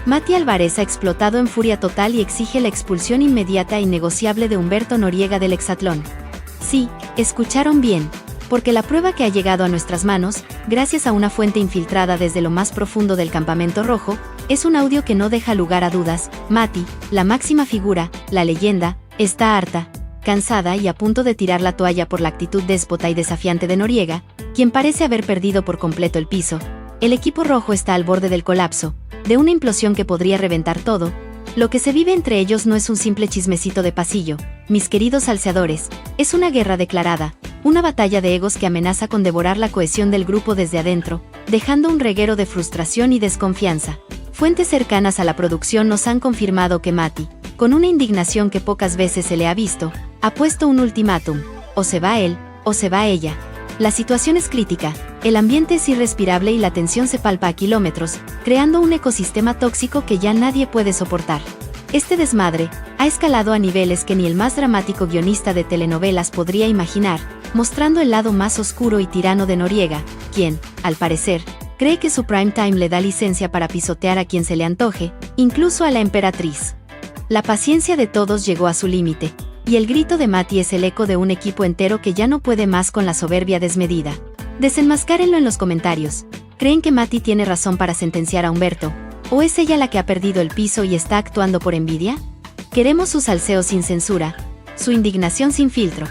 Mati Álvarez ha explotado en furia total y exige la expulsión inmediata e innegociable de Humberto Noriega del hexatlón. Sí, escucharon bien, porque la prueba que ha llegado a nuestras manos, gracias a una fuente infiltrada desde lo más profundo del campamento rojo, es un audio que no deja lugar a dudas. Mati, la máxima figura, la leyenda, está harta, cansada y a punto de tirar la toalla por la actitud déspota y desafiante de Noriega, quien parece haber perdido por completo el piso. El equipo rojo está al borde del colapso, de una implosión que podría reventar todo. Lo que se vive entre ellos no es un simple chismecito de pasillo, mis queridos salseadores, es una guerra declarada, una batalla de egos que amenaza con devorar la cohesión del grupo desde adentro, dejando un reguero de frustración y desconfianza. Fuentes cercanas a la producción nos han confirmado que Mati, con una indignación que pocas veces se le ha visto, ha puesto un ultimátum: o se va él, o se va ella. La situación es crítica, el ambiente es irrespirable y la tensión se palpa a kilómetros, creando un ecosistema tóxico que ya nadie puede soportar. Este desmadre ha escalado a niveles que ni el más dramático guionista de telenovelas podría imaginar, mostrando el lado más oscuro y tirano de Noriega, quien, al parecer, cree que su prime time le da licencia para pisotear a quien se le antoje, incluso a la emperatriz. La paciencia de todos llegó a su límite, y el grito de Mati es el eco de un equipo entero que ya no puede más con la soberbia desmedida. Desenmascárenlo en los comentarios. ¿Creen que Mati tiene razón para sentenciar a Humberto? ¿O es ella la que ha perdido el piso y está actuando por envidia? Queremos su salseo sin censura, su indignación sin filtro.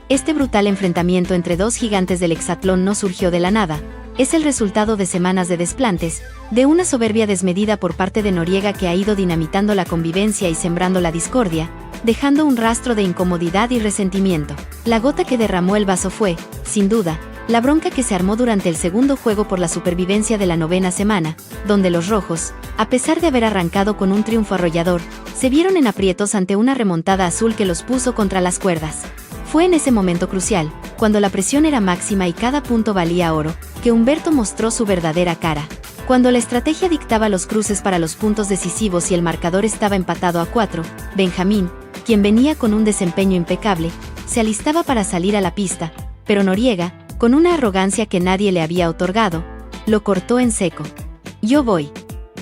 Este brutal enfrentamiento entre dos gigantes del hexatlón no surgió de la nada. Es el resultado de semanas de desplantes, de una soberbia desmedida por parte de Noriega que ha ido dinamitando la convivencia y sembrando la discordia, dejando un rastro de incomodidad y resentimiento. La gota que derramó el vaso fue, sin duda, la bronca que se armó durante el segundo juego por la supervivencia de la 9ª semana, donde los rojos, a pesar de haber arrancado con un triunfo arrollador, se vieron en aprietos ante una remontada azul que los puso contra las cuerdas. Fue en ese momento crucial, cuando la presión era máxima y cada punto valía oro, que Humberto mostró su verdadera cara. Cuando la estrategia dictaba los cruces para los puntos decisivos y el marcador estaba empatado a 4, Benjamín, quien venía con un desempeño impecable, se alistaba para salir a la pista, pero Noriega, con una arrogancia que nadie le había otorgado, lo cortó en seco. Yo voy.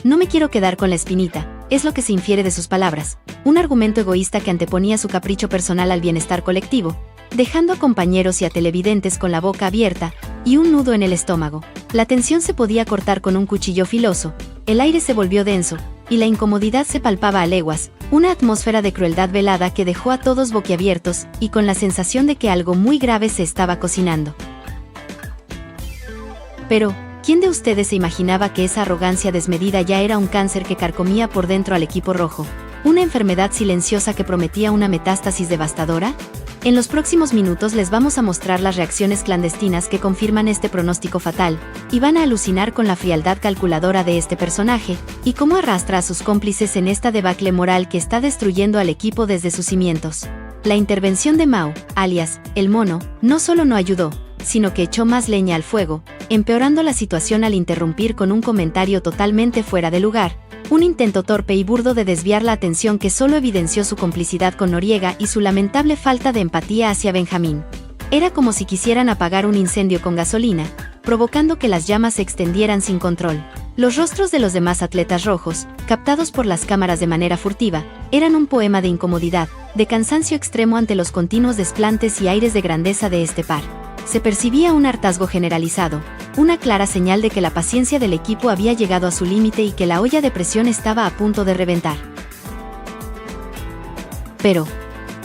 No me quiero quedar con la espinita, es lo que se infiere de sus palabras, un argumento egoísta que anteponía su capricho personal al bienestar colectivo, dejando a compañeros y a televidentes con la boca abierta y un nudo en el estómago. La tensión se podía cortar con un cuchillo filoso, el aire se volvió denso, y la incomodidad se palpaba a leguas, una atmósfera de crueldad velada que dejó a todos boquiabiertos y con la sensación de que algo muy grave se estaba cocinando. Pero, ¿quién de ustedes se imaginaba que esa arrogancia desmedida ya era un cáncer que carcomía por dentro al equipo rojo? ¿Una enfermedad silenciosa que prometía una metástasis devastadora? En los próximos minutos les vamos a mostrar las reacciones clandestinas que confirman este pronóstico fatal, y van a alucinar con la frialdad calculadora de este personaje, y cómo arrastra a sus cómplices en esta debacle moral que está destruyendo al equipo desde sus cimientos. La intervención de Mau, alias, el Mono, no solo no ayudó, sino que echó más leña al fuego, empeorando la situación al interrumpir con un comentario totalmente fuera de lugar, un intento torpe y burdo de desviar la atención que solo evidenció su complicidad con Noriega y su lamentable falta de empatía hacia Benjamín. Era como si quisieran apagar un incendio con gasolina, provocando que las llamas se extendieran sin control. Los rostros de los demás atletas rojos, captados por las cámaras de manera furtiva, eran un poema de incomodidad, de cansancio extremo ante los continuos desplantes y aires de grandeza de este par. Se percibía un hartazgo generalizado, una clara señal de que la paciencia del equipo había llegado a su límite y que la olla de presión estaba a punto de reventar. Pero,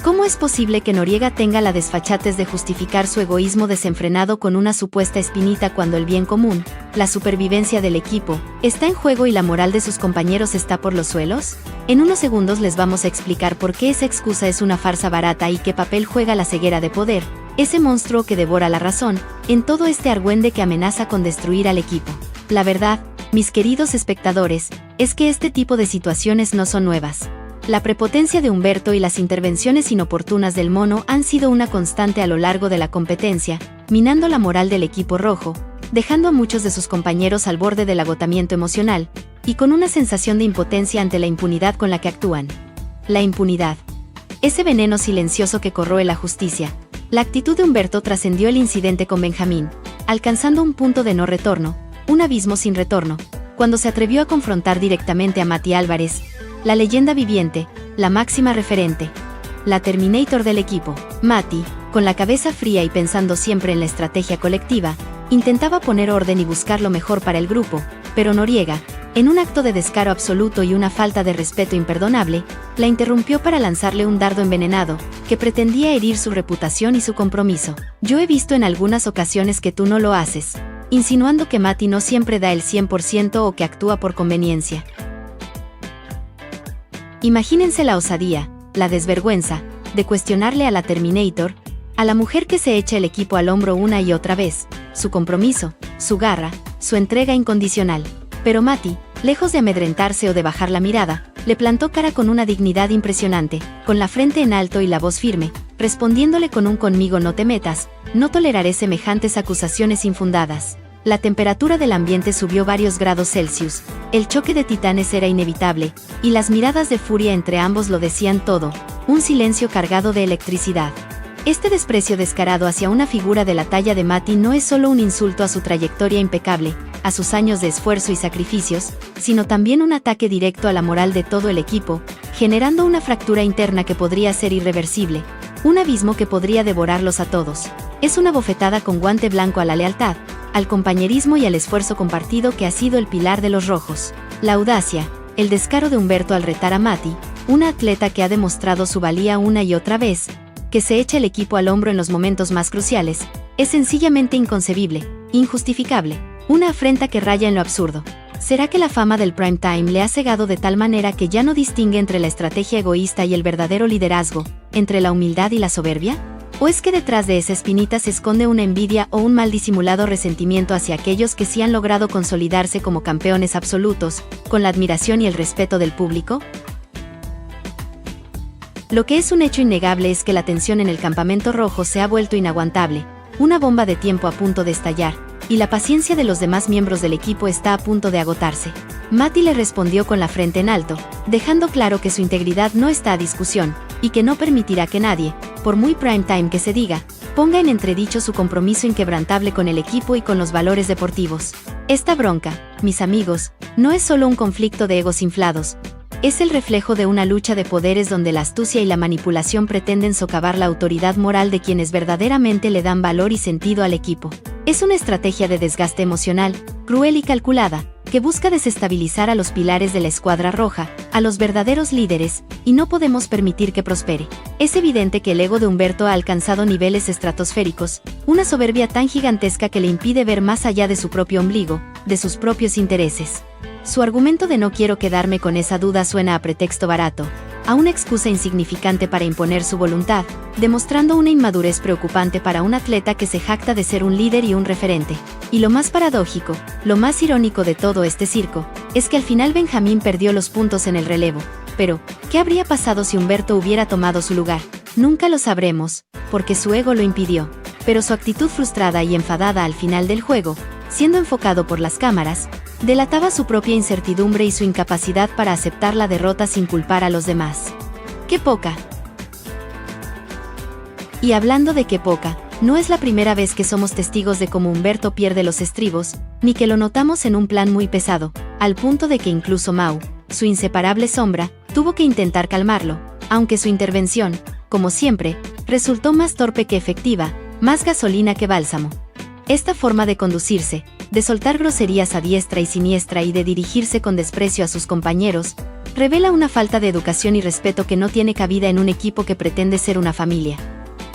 ¿cómo es posible que Noriega tenga la desfachatez de justificar su egoísmo desenfrenado con una supuesta espinita cuando el bien común, la supervivencia del equipo, está en juego y la moral de sus compañeros está por los suelos? En unos segundos les vamos a explicar por qué esa excusa es una farsa barata y qué papel juega la ceguera de poder, ese monstruo que devora la razón, en todo este argüende que amenaza con destruir al equipo. La verdad, mis queridos espectadores, es que este tipo de situaciones no son nuevas. La prepotencia de Humberto y las intervenciones inoportunas del Mono han sido una constante a lo largo de la competencia, minando la moral del equipo rojo, dejando a muchos de sus compañeros al borde del agotamiento emocional, y con una sensación de impotencia ante la impunidad con la que actúan. La impunidad. Ese veneno silencioso que corroe la justicia. La actitud de Humberto trascendió el incidente con Benjamín, alcanzando un punto de no retorno, un abismo sin retorno, cuando se atrevió a confrontar directamente a Mati Álvarez, la leyenda viviente, la máxima referente, la Terminator del equipo. Mati, con la cabeza fría y pensando siempre en la estrategia colectiva, intentaba poner orden y buscar lo mejor para el grupo, pero Noriega, en un acto de descaro absoluto y una falta de respeto imperdonable, la interrumpió para lanzarle un dardo envenenado, que pretendía herir su reputación y su compromiso. Yo he visto en algunas ocasiones que tú no lo haces, insinuando que Mati no siempre da el 100% o que actúa por conveniencia. Imagínense la osadía, la desvergüenza, de cuestionarle a la Terminator, a la mujer que se echa el equipo al hombro una y otra vez, su compromiso, su garra, su entrega incondicional. Pero Mati, lejos de amedrentarse o de bajar la mirada, le plantó cara con una dignidad impresionante, con la frente en alto y la voz firme, respondiéndole con un "conmigo no te metas, no toleraré semejantes acusaciones infundadas". La temperatura del ambiente subió varios grados Celsius, el choque de titanes era inevitable, y las miradas de furia entre ambos lo decían todo, un silencio cargado de electricidad. Este desprecio descarado hacia una figura de la talla de Mati no es solo un insulto a su trayectoria impecable, a sus años de esfuerzo y sacrificios, sino también un ataque directo a la moral de todo el equipo, generando una fractura interna que podría ser irreversible, un abismo que podría devorarlos a todos. Es una bofetada con guante blanco a la lealtad, al compañerismo y al esfuerzo compartido que ha sido el pilar de los rojos. La audacia, el descaro de Humberto al retar a Mati, una atleta que ha demostrado su valía una y otra vez, que se echa el equipo al hombro en los momentos más cruciales, es sencillamente inconcebible, injustificable, una afrenta que raya en lo absurdo. ¿Será que la fama del prime time le ha cegado de tal manera que ya no distingue entre la estrategia egoísta y el verdadero liderazgo, entre la humildad y la soberbia? ¿O es que detrás de esa espinita se esconde una envidia o un mal disimulado resentimiento hacia aquellos que sí han logrado consolidarse como campeones absolutos, con la admiración y el respeto del público? Lo que es un hecho innegable es que la tensión en el campamento rojo se ha vuelto inaguantable, una bomba de tiempo a punto de estallar, y la paciencia de los demás miembros del equipo está a punto de agotarse. Mati le respondió con la frente en alto, dejando claro que su integridad no está a discusión, y que no permitirá que nadie, por muy prime time que se diga, ponga en entredicho su compromiso inquebrantable con el equipo y con los valores deportivos. Esta bronca, mis amigos, no es solo un conflicto de egos inflados, es el reflejo de una lucha de poderes donde la astucia y la manipulación pretenden socavar la autoridad moral de quienes verdaderamente le dan valor y sentido al equipo. Es una estrategia de desgaste emocional, cruel y calculada, que busca desestabilizar a los pilares de la escuadra roja, a los verdaderos líderes, y no podemos permitir que prospere. Es evidente que el ego de Humberto ha alcanzado niveles estratosféricos, una soberbia tan gigantesca que le impide ver más allá de su propio ombligo, de sus propios intereses. Su argumento de "no quiero quedarme con esa duda" suena a pretexto barato, a una excusa insignificante para imponer su voluntad, demostrando una inmadurez preocupante para un atleta que se jacta de ser un líder y un referente. Y lo más paradójico, lo más irónico de todo este circo, es que al final Benjamín perdió los puntos en el relevo. Pero, ¿qué habría pasado si Humberto hubiera tomado su lugar? Nunca lo sabremos, porque su ego lo impidió. Pero su actitud frustrada y enfadada al final del juego, siendo enfocado por las cámaras, delataba su propia incertidumbre y su incapacidad para aceptar la derrota sin culpar a los demás. ¡Qué poca! Y hablando de qué poca, no es la primera vez que somos testigos de cómo Humberto pierde los estribos, ni que lo notamos en un plan muy pesado, al punto de que incluso Mau, su inseparable sombra, tuvo que intentar calmarlo, aunque su intervención, como siempre, resultó más torpe que efectiva, más gasolina que bálsamo. Esta forma de conducirse, de soltar groserías a diestra y siniestra y de dirigirse con desprecio a sus compañeros, revela una falta de educación y respeto que no tiene cabida en un equipo que pretende ser una familia.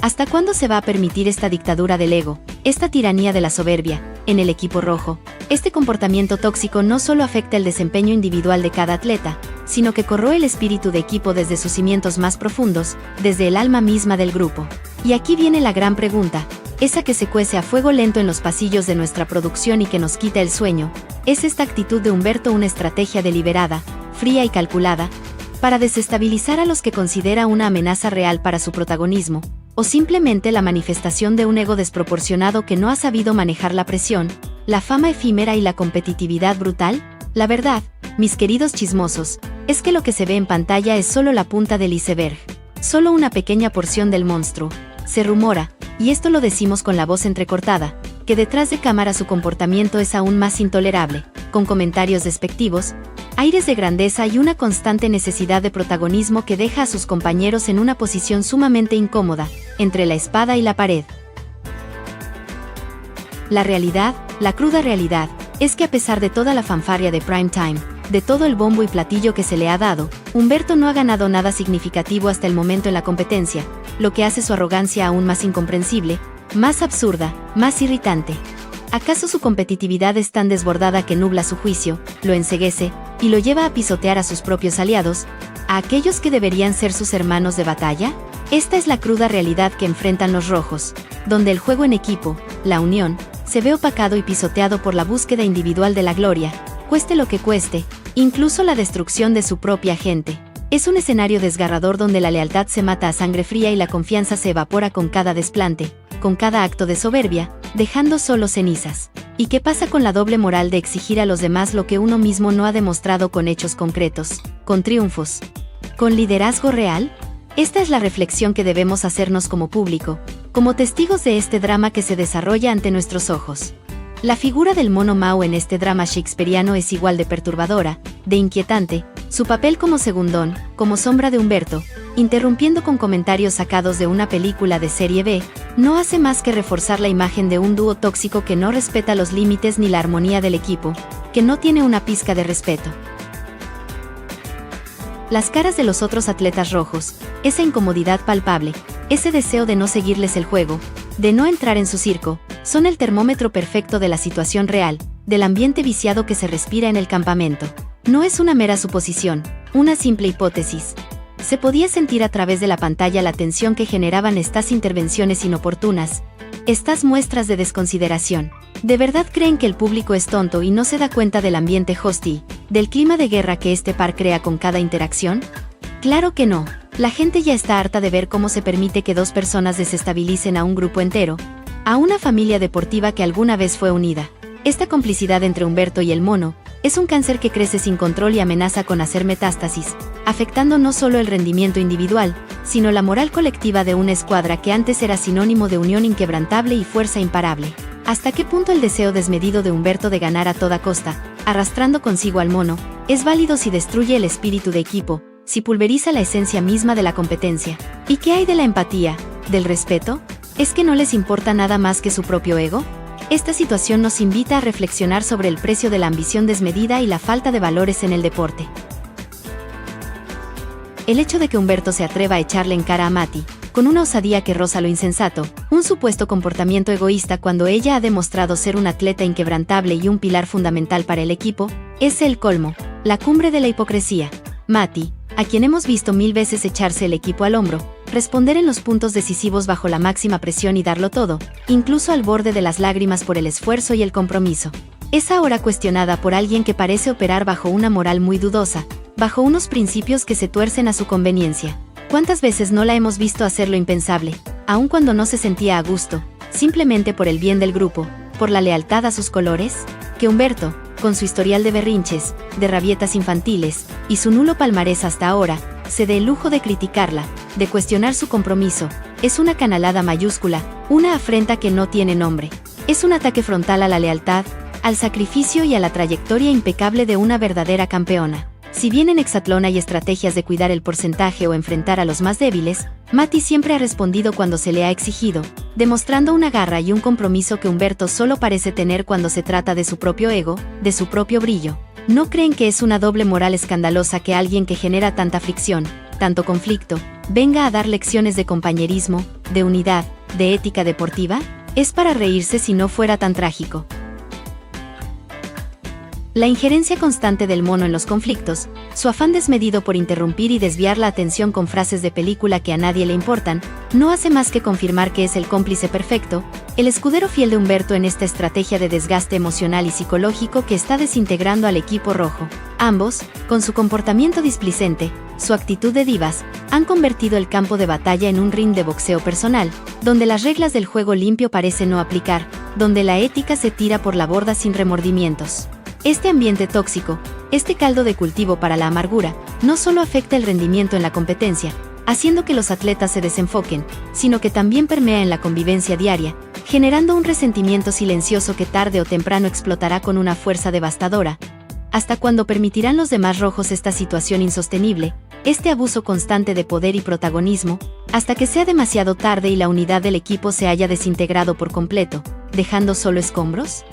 ¿Hasta cuándo se va a permitir esta dictadura del ego, esta tiranía de la soberbia, en el equipo rojo? Este comportamiento tóxico no solo afecta el desempeño individual de cada atleta, sino que corroe el espíritu de equipo desde sus cimientos más profundos, desde el alma misma del grupo. Y aquí viene la gran pregunta, esa que se cuece a fuego lento en los pasillos de nuestra producción y que nos quita el sueño. ¿Es esta actitud de Humberto una estrategia deliberada, fría y calculada, para desestabilizar a los que considera una amenaza real para su protagonismo, o simplemente la manifestación de un ego desproporcionado que no ha sabido manejar la presión, la fama efímera y la competitividad brutal? La verdad, mis queridos chismosos, es que lo que se ve en pantalla es solo la punta del iceberg, solo una pequeña porción del monstruo. Se rumora, y esto lo decimos con la voz entrecortada, que detrás de cámara su comportamiento es aún más intolerable, con comentarios despectivos, aires de grandeza y una constante necesidad de protagonismo que deja a sus compañeros en una posición sumamente incómoda, entre la espada y la pared. La realidad, la cruda realidad, es que a pesar de toda la fanfarria de prime time, de todo el bombo y platillo que se le ha dado, Humberto no ha ganado nada significativo hasta el momento en la competencia, lo que hace su arrogancia aún más incomprensible, más absurda, más irritante. ¿Acaso su competitividad es tan desbordada que nubla su juicio, lo enceguece, y lo lleva a pisotear a sus propios aliados, a aquellos que deberían ser sus hermanos de batalla? Esta es la cruda realidad que enfrentan los rojos, donde el juego en equipo, la unión, se ve opacado y pisoteado por la búsqueda individual de la gloria, cueste lo que cueste, incluso la destrucción de su propia gente. Es un escenario desgarrador donde la lealtad se mata a sangre fría y la confianza se evapora con cada desplante, con cada acto de soberbia, dejando solo cenizas. ¿Y qué pasa con la doble moral de exigir a los demás lo que uno mismo no ha demostrado con hechos concretos, con triunfos, con liderazgo real? Esta es la reflexión que debemos hacernos como público, como testigos de este drama que se desarrolla ante nuestros ojos. La figura del mono Mao en este drama shakespeariano es igual de perturbadora, de inquietante, su papel como segundón, como sombra de Humberto, interrumpiendo con comentarios sacados de una película de serie B, no hace más que reforzar la imagen de un dúo tóxico que no respeta los límites ni la armonía del equipo, que no tiene una pizca de respeto. Las caras de los otros atletas rojos, esa incomodidad palpable, ese deseo de no seguirles el juego, de no entrar en su circo, son el termómetro perfecto de la situación real, del ambiente viciado que se respira en el campamento. No es una mera suposición, una simple hipótesis. Se podía sentir a través de la pantalla la tensión que generaban estas intervenciones inoportunas, estas muestras de desconsideración. ¿De verdad creen que el público es tonto y no se da cuenta del ambiente hostil, del clima de guerra que este par crea con cada interacción? Claro que no. La gente ya está harta de ver cómo se permite que dos personas desestabilicen a un grupo entero, a una familia deportiva que alguna vez fue unida. Esta complicidad entre Humberto y el mono es un cáncer que crece sin control y amenaza con hacer metástasis, afectando no solo el rendimiento individual, sino la moral colectiva de una escuadra que antes era sinónimo de unión inquebrantable y fuerza imparable. ¿Hasta qué punto el deseo desmedido de Humberto de ganar a toda costa, arrastrando consigo al mono, es válido si destruye el espíritu de equipo, si pulveriza la esencia misma de la competencia? ¿Y qué hay de la empatía, del respeto? ¿Es que no les importa nada más que su propio ego? Esta situación nos invita a reflexionar sobre el precio de la ambición desmedida y la falta de valores en el deporte. El hecho de que Humberto se atreva a echarle en cara a Mati, con una osadía que roza lo insensato, un supuesto comportamiento egoísta cuando ella ha demostrado ser un atleta inquebrantable y un pilar fundamental para el equipo, es el colmo, la cumbre de la hipocresía. Mati, a quien hemos visto 1000 veces echarse el equipo al hombro, responder en los puntos decisivos bajo la máxima presión y darlo todo, incluso al borde de las lágrimas por el esfuerzo y el compromiso, es ahora cuestionada por alguien que parece operar bajo una moral muy dudosa, bajo unos principios que se tuercen a su conveniencia. ¿Cuántas veces no la hemos visto hacer lo impensable, aun cuando no se sentía a gusto, simplemente por el bien del grupo, por la lealtad a sus colores? Que Humberto, con su historial de berrinches, de rabietas infantiles, y su nulo palmarés hasta ahora, se dé el lujo de criticarla, de cuestionar su compromiso, es una canalada mayúscula, una afrenta que no tiene nombre. Es un ataque frontal a la lealtad, al sacrificio y a la trayectoria impecable de una verdadera campeona. Si bien en Hexatlón hay estrategias de cuidar el porcentaje o enfrentar a los más débiles, Mati siempre ha respondido cuando se le ha exigido, demostrando una garra y un compromiso que Humberto solo parece tener cuando se trata de su propio ego, de su propio brillo. ¿No creen que es una doble moral escandalosa que alguien que genera tanta fricción, tanto conflicto, venga a dar lecciones de compañerismo, de unidad, de ética deportiva? Es para reírse si no fuera tan trágico. La injerencia constante del mono en los conflictos, su afán desmedido por interrumpir y desviar la atención con frases de película que a nadie le importan, no hace más que confirmar que es el cómplice perfecto, el escudero fiel de Humberto en esta estrategia de desgaste emocional y psicológico que está desintegrando al equipo rojo. Ambos, con su comportamiento displicente, su actitud de divas, han convertido el campo de batalla en un ring de boxeo personal, donde las reglas del juego limpio parecen no aplicar, donde la ética se tira por la borda sin remordimientos. Este ambiente tóxico, este caldo de cultivo para la amargura, no solo afecta el rendimiento en la competencia, haciendo que los atletas se desenfoquen, sino que también permea en la convivencia diaria, generando un resentimiento silencioso que tarde o temprano explotará con una fuerza devastadora. ¿Hasta cuándo permitirán los demás rojos esta situación insostenible, este abuso constante de poder y protagonismo, hasta que sea demasiado tarde y la unidad del equipo se haya desintegrado por completo, dejando solo escombros?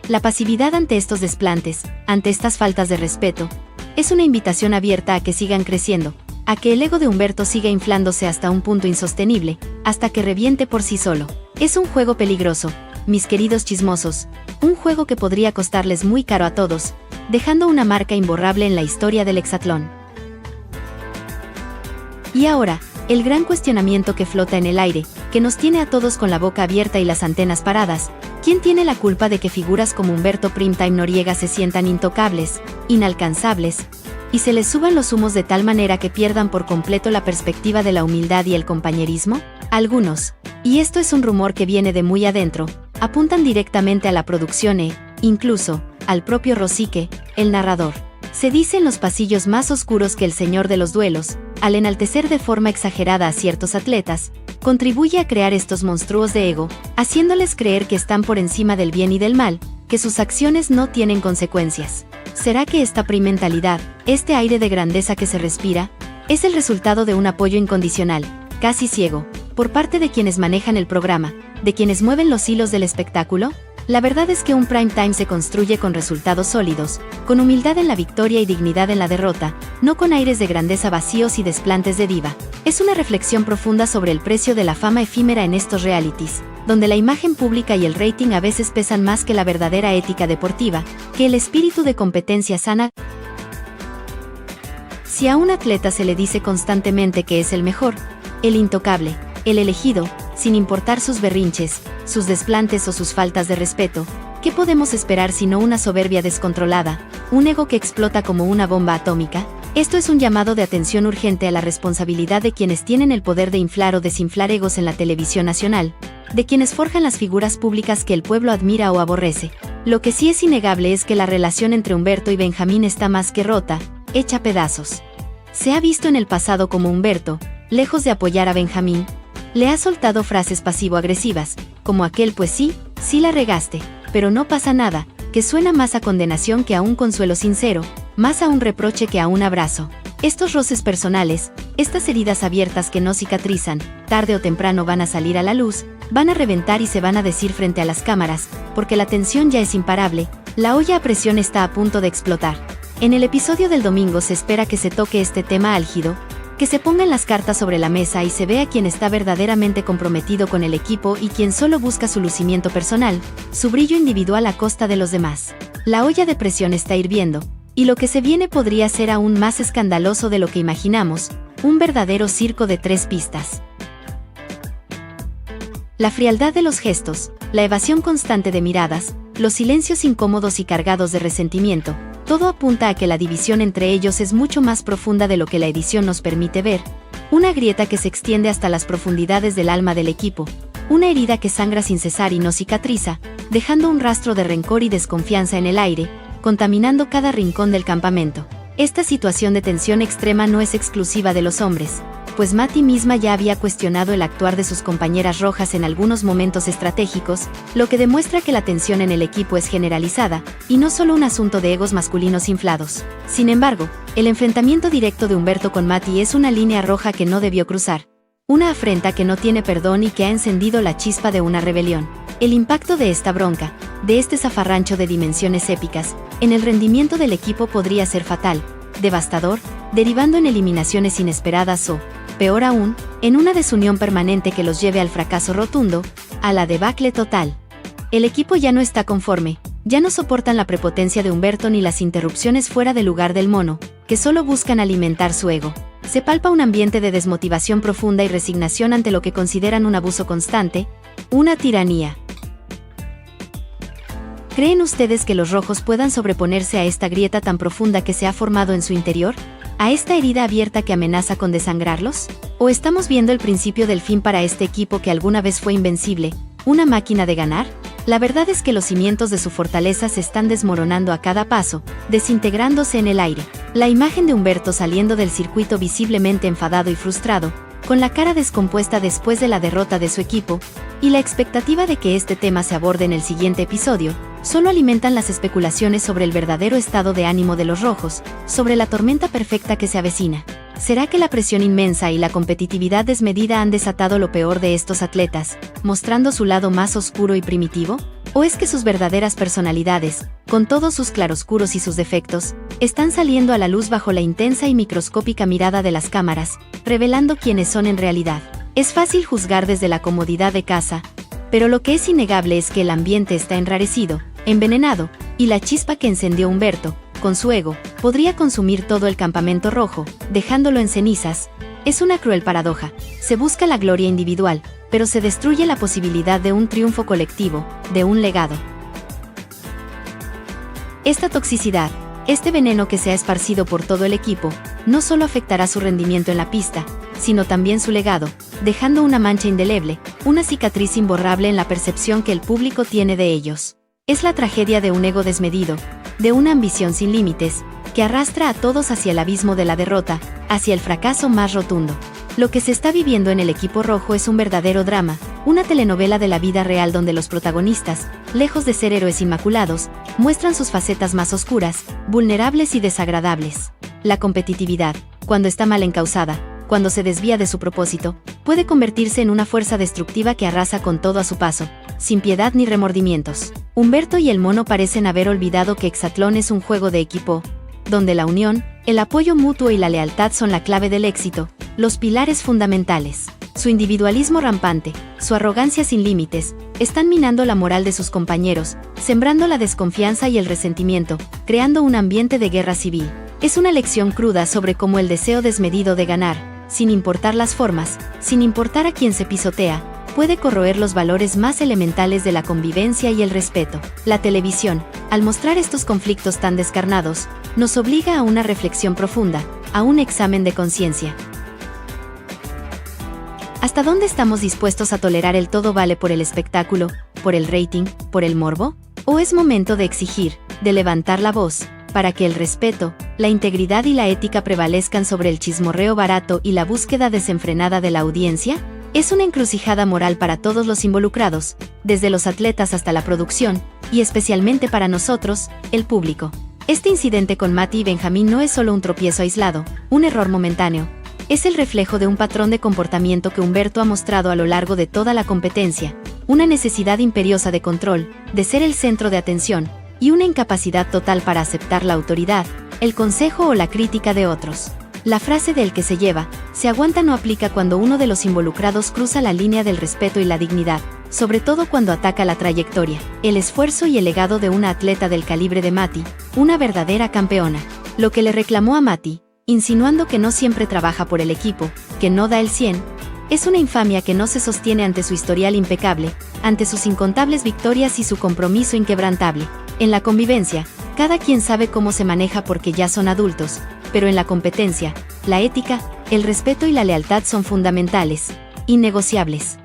La pasividad ante estos desplantes, ante estas faltas de respeto, es una invitación abierta a que sigan creciendo, a que el ego de Humberto siga inflándose hasta un punto insostenible, hasta que reviente por sí solo. Es un juego peligroso, mis queridos chismosos, un juego que podría costarles muy caro a todos, dejando una marca imborrable en la historia del hexatlón. Y ahora, el gran cuestionamiento que flota en el aire, que nos tiene a todos con la boca abierta y las antenas paradas: ¿quién tiene la culpa de que figuras como Humberto Primetime Noriega se sientan intocables, inalcanzables, y se les suban los humos de tal manera que pierdan por completo la perspectiva de la humildad y el compañerismo? Algunos, y esto es un rumor que viene de muy adentro, apuntan directamente a la producción incluso, al propio Rosique, el narrador. Se dice en los pasillos más oscuros que el señor de los duelos, al enaltecer de forma exagerada a ciertos atletas, contribuye a crear estos monstruos de ego, haciéndoles creer que están por encima del bien y del mal, que sus acciones no tienen consecuencias. ¿Será que esta prementalidad, este aire de grandeza que se respira, es el resultado de un apoyo incondicional, casi ciego, por parte de quienes manejan el programa, de quienes mueven los hilos del espectáculo? La verdad es que un prime time se construye con resultados sólidos, con humildad en la victoria y dignidad en la derrota, no con aires de grandeza vacíos y desplantes de diva. Es una reflexión profunda sobre el precio de la fama efímera en estos realities, donde la imagen pública y el rating a veces pesan más que la verdadera ética deportiva, que el espíritu de competencia sana. Si a un atleta se le dice constantemente que es el mejor, el intocable, el elegido, sin importar sus berrinches, sus desplantes o sus faltas de respeto, ¿qué podemos esperar sino una soberbia descontrolada, un ego que explota como una bomba atómica? Esto es un llamado de atención urgente a la responsabilidad de quienes tienen el poder de inflar o desinflar egos en la televisión nacional, de quienes forjan las figuras públicas que el pueblo admira o aborrece. Lo que sí es innegable es que la relación entre Humberto y Benjamín está más que rota, hecha pedazos. Se ha visto en el pasado como Humberto, lejos de apoyar a Benjamín, le ha soltado frases pasivo-agresivas, como aquel "pues sí, sí la regaste, pero no pasa nada", que suena más a condenación que a un consuelo sincero, más a un reproche que a un abrazo. Estos roces personales, estas heridas abiertas que no cicatrizan, tarde o temprano van a salir a la luz, van a reventar y se van a decir frente a las cámaras, porque la tensión ya es imparable, la olla a presión está a punto de explotar. En el episodio del domingo se espera que se toque este tema álgido, que se pongan las cartas sobre la mesa y se vea quién está verdaderamente comprometido con el equipo y quién solo busca su lucimiento personal, su brillo individual a costa de los demás. La olla de presión está hirviendo, y lo que se viene podría ser aún más escandaloso de lo que imaginamos, un verdadero circo de 3 pistas. La frialdad de los gestos, la evasión constante de miradas, los silencios incómodos y cargados de resentimiento, todo apunta a que la división entre ellos es mucho más profunda de lo que la edición nos permite ver, una grieta que se extiende hasta las profundidades del alma del equipo, una herida que sangra sin cesar y no cicatriza, dejando un rastro de rencor y desconfianza en el aire, contaminando cada rincón del campamento. Esta situación de tensión extrema no es exclusiva de los hombres, pues Mati misma ya había cuestionado el actuar de sus compañeras rojas en algunos momentos estratégicos, lo que demuestra que la tensión en el equipo es generalizada, y no solo un asunto de egos masculinos inflados. Sin embargo, el enfrentamiento directo de Humberto con Mati es una línea roja que no debió cruzar. Una afrenta que no tiene perdón y que ha encendido la chispa de una rebelión. El impacto de esta bronca, de este zafarrancho de dimensiones épicas, en el rendimiento del equipo podría ser fatal, devastador, derivando en eliminaciones inesperadas o, peor aún, en una desunión permanente que los lleve al fracaso rotundo, a la debacle total. El equipo ya no está conforme, ya no soportan la prepotencia de Humberto ni las interrupciones fuera de lugar del mono, que solo buscan alimentar su ego. Se palpa un ambiente de desmotivación profunda y resignación ante lo que consideran un abuso constante, una tiranía. ¿Creen ustedes que los rojos puedan sobreponerse a esta grieta tan profunda que se ha formado en su interior? ¿A esta herida abierta que amenaza con desangrarlos? ¿O estamos viendo el principio del fin para este equipo que alguna vez fue invencible, una máquina de ganar? La verdad es que los cimientos de su fortaleza se están desmoronando a cada paso, desintegrándose en el aire. La imagen de Humberto saliendo del circuito visiblemente enfadado y frustrado, con la cara descompuesta después de la derrota de su equipo, y la expectativa de que este tema se aborde en el siguiente episodio, solo alimentan las especulaciones sobre el verdadero estado de ánimo de los rojos, sobre la tormenta perfecta que se avecina. ¿Será que la presión inmensa y la competitividad desmedida han desatado lo peor de estos atletas, mostrando su lado más oscuro y primitivo? ¿O es que sus verdaderas personalidades, con todos sus claroscuros y sus defectos, están saliendo a la luz bajo la intensa y microscópica mirada de las cámaras, revelando quiénes son en realidad? Es fácil juzgar desde la comodidad de casa, pero lo que es innegable es que el ambiente está enrarecido, envenenado, y la chispa que encendió Humberto, con su ego, podría consumir todo el campamento rojo, dejándolo en cenizas. Es una cruel paradoja. Se busca la gloria individual, pero se destruye la posibilidad de un triunfo colectivo, de un legado. Esta toxicidad, este veneno que se ha esparcido por todo el equipo, no solo afectará su rendimiento en la pista, sino también su legado, dejando una mancha indeleble, una cicatriz imborrable en la percepción que el público tiene de ellos. Es la tragedia de un ego desmedido, de una ambición sin límites, que arrastra a todos hacia el abismo de la derrota, hacia el fracaso más rotundo. Lo que se está viviendo en el equipo rojo es un verdadero drama, una telenovela de la vida real donde los protagonistas, lejos de ser héroes inmaculados, muestran sus facetas más oscuras, vulnerables y desagradables. La competitividad, cuando está mal encausada, cuando se desvía de su propósito, puede convertirse en una fuerza destructiva que arrasa con todo a su paso, sin piedad ni remordimientos. Humberto y el mono parecen haber olvidado que Hexatlón es un juego de equipo, donde la unión, el apoyo mutuo y la lealtad son la clave del éxito, los pilares fundamentales. Su individualismo rampante, su arrogancia sin límites, están minando la moral de sus compañeros, sembrando la desconfianza y el resentimiento, creando un ambiente de guerra civil. Es una lección cruda sobre cómo el deseo desmedido de ganar, sin importar las formas, sin importar a quién se pisotea, puede corroer los valores más elementales de la convivencia y el respeto. La televisión, al mostrar estos conflictos tan descarnados, nos obliga a una reflexión profunda, a un examen de conciencia. ¿Hasta dónde estamos dispuestos a tolerar el todo vale por el espectáculo, por el rating, por el morbo? ¿O es momento de exigir, de levantar la voz, para que el respeto, la integridad y la ética prevalezcan sobre el chismorreo barato y la búsqueda desenfrenada de la audiencia? Es una encrucijada moral para todos los involucrados, desde los atletas hasta la producción, y especialmente para nosotros, el público. Este incidente con Mati y Benjamín no es solo un tropiezo aislado, un error momentáneo. Es el reflejo de un patrón de comportamiento que Humberto ha mostrado a lo largo de toda la competencia, una necesidad imperiosa de control, de ser el centro de atención, y una incapacidad total para aceptar la autoridad, el consejo o la crítica de otros. La frase del que se lleva, se aguanta no aplica cuando uno de los involucrados cruza la línea del respeto y la dignidad, sobre todo cuando ataca la trayectoria, el esfuerzo y el legado de una atleta del calibre de Mati, una verdadera campeona. Lo que le reclamó a Mati, insinuando que no siempre trabaja por el equipo, que no da el 100, es una infamia que no se sostiene ante su historial impecable, ante sus incontables victorias y su compromiso inquebrantable. En la convivencia, cada quien sabe cómo se maneja porque ya son adultos, pero en la competencia, la ética, el respeto y la lealtad son fundamentales, innegociables.